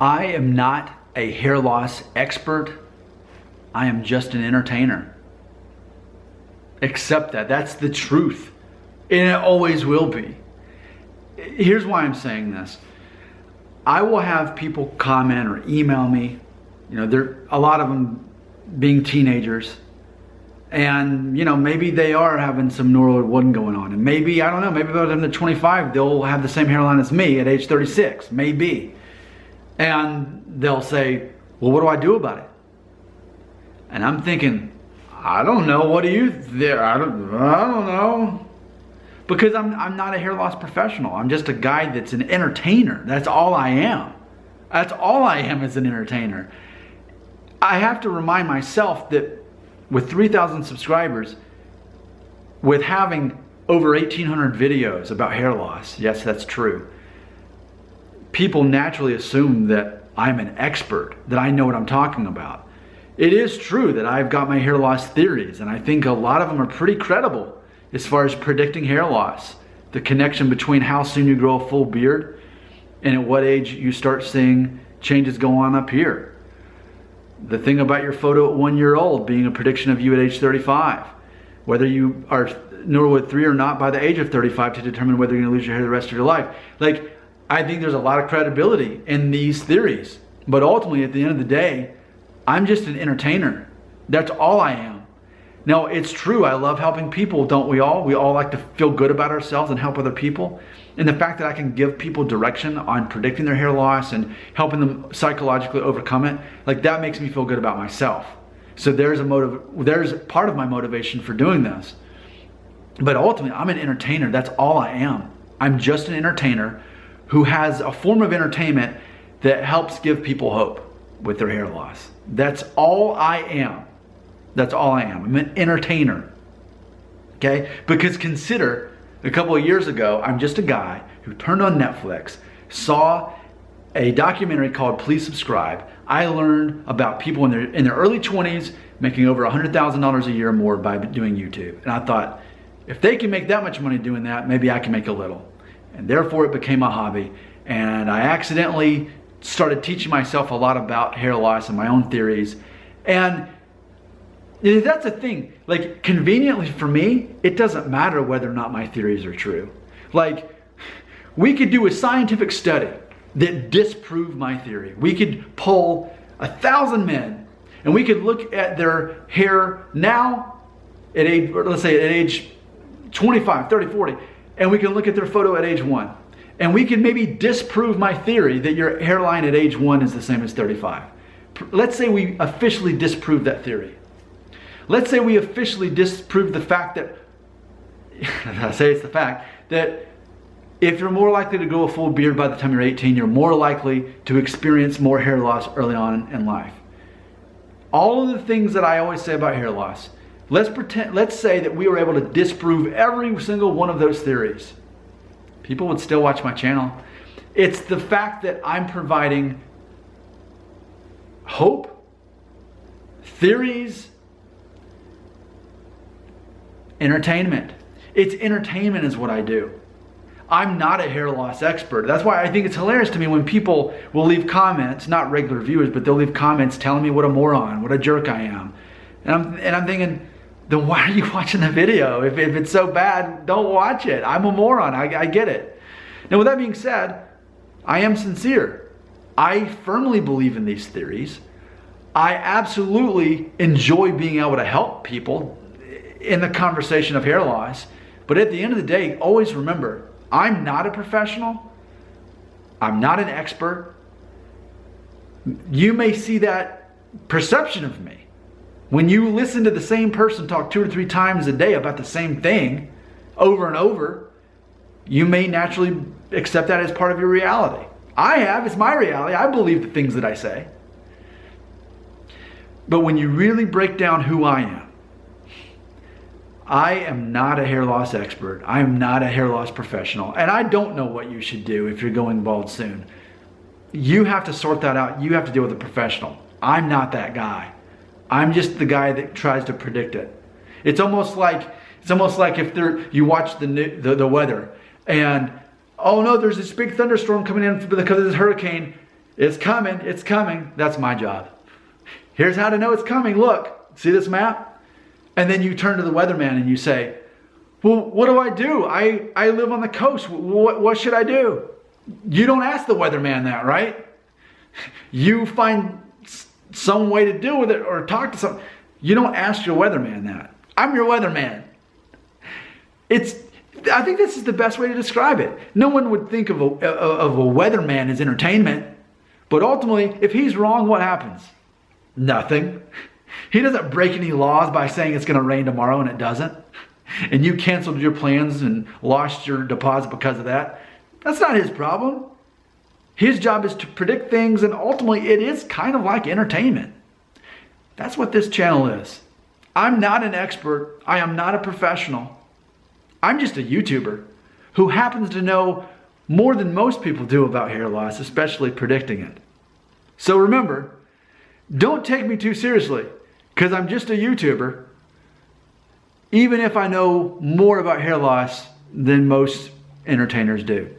I am not a hair loss expert. I am just an entertainer. Accept that. That's the truth. And it always will be. Here's why I'm saying this. I will have people comment or email me. You know, there a lot of them being teenagers. And, you know, maybe they are having some neural going on. And maybe, I don't know, maybe by the time they're 25, they'll have the same hairline as me at age 36. Maybe. And they'll say, well, what do I do about it? And I'm thinking, I don't know. What do you there? I don't know. Because I'm not a hair loss professional. I'm just a guy that's an entertainer. That's all I am. That's all I am as an entertainer. I have to remind myself that with 3,000 subscribers, with having over 1,800 videos about hair loss, yes, that's true, people naturally assume that I'm an expert, that I know what I'm talking about. It is true that I've got my hair loss theories, and I think a lot of them are pretty credible as far as predicting hair loss. The connection between how soon you grow a full beard and at what age you start seeing changes go on up here. The thing about your photo at 1 year old being a prediction of you at age 35. Whether you are Norwood 3 or not by the age of 35 to determine whether you're going to lose your hair the rest of your life. Like, I think there's a lot of credibility in these theories. But ultimately, at the end of the day, I'm just an entertainer. That's all I am. Now, it's true, I love helping people, don't we all? We all like to feel good about ourselves and help other people. And the fact that I can give people direction on predicting their hair loss and helping them psychologically overcome it, like that makes me feel good about myself. So there's part of my motivation for doing this. But ultimately, I'm an entertainer. That's all I am. I'm just an entertainer who has a form of entertainment that helps give people hope with their hair loss. That's all I am. That's all I am. I'm an entertainer. Okay? Because consider, a couple of years ago, I'm just a guy who turned on Netflix, saw a documentary called Please Subscribe. I learned about people in their early 20s making over $100,000 a year more by doing YouTube. And I thought, if they can make that much money doing that, maybe I can make a little. And therefore it became a hobby. And I accidentally started teaching myself a lot about hair loss and my own theories. And that's the thing, like conveniently for me, it doesn't matter whether or not my theories are true. Like, we could do a scientific study that disproved my theory. We could poll 1,000 men and we could look at their hair now at age, let's say at age 25, 30, 40, and we can look at their photo at age 1. And we can maybe disprove my theory that your hairline at age 1 is the same as 35. Let's say we officially disprove that theory. Let's say we officially disprove the fact that, I say it's the fact, that if you're more likely to grow a full beard by the time you're 18, you're more likely to experience more hair loss early on in life. All of the things that I always say about hair loss, let's say that we were able to disprove every single one of those theories. People would still watch my channel. It's the fact that I'm providing hope, theories, entertainment. It's entertainment is what I do. I'm not a hair loss expert. That's why I think it's hilarious to me when people will leave comments, not regular viewers, but they'll leave comments telling me what a moron, what a jerk I am. And I'm thinking, then why are you watching the video? If it's so bad, don't watch it. I'm a moron. I get it. Now, with that being said, I am sincere. I firmly believe in these theories. I absolutely enjoy being able to help people in the conversation of hair loss. But at the end of the day, always remember, I'm not a professional. I'm not an expert. You may see that perception of me. When you listen to the same person talk 2 or 3 times a day about the same thing over and over, you may naturally accept that as part of your reality. I have, it's my reality. I believe the things that I say. But when you really break down who I am not a hair loss expert. I am not a hair loss professional. And I don't know what you should do if you're going bald soon. You have to sort that out. You have to deal with a professional. I'm not that guy. I'm just the guy that tries to predict it. It's almost like if you watch the weather and, oh no, there's this big thunderstorm coming in because of this hurricane, It's coming, it's coming. That's my job. Here's how to know it's coming. Look, see this map? And then you turn to the weatherman and you say, well, what do I do? I live on the coast. What should I do? You don't ask the weatherman that, right? You find some way to deal with it or talk to someone. You don't ask your weatherman that. I'm your weatherman. I think this is the best way to describe it. No one would think of a weatherman as entertainment. But ultimately, if he's wrong, what happens? Nothing. He doesn't break any laws by saying it's going to rain tomorrow and it doesn't. And you canceled your plans and lost your deposit because of that. That's not his problem. His job is to predict things, and ultimately it is kind of like entertainment. That's what this channel is. I'm not an expert. I am not a professional. I'm just a YouTuber who happens to know more than most people do about hair loss, especially predicting it. So remember, don't take me too seriously, because I'm just a YouTuber, even if I know more about hair loss than most entertainers do.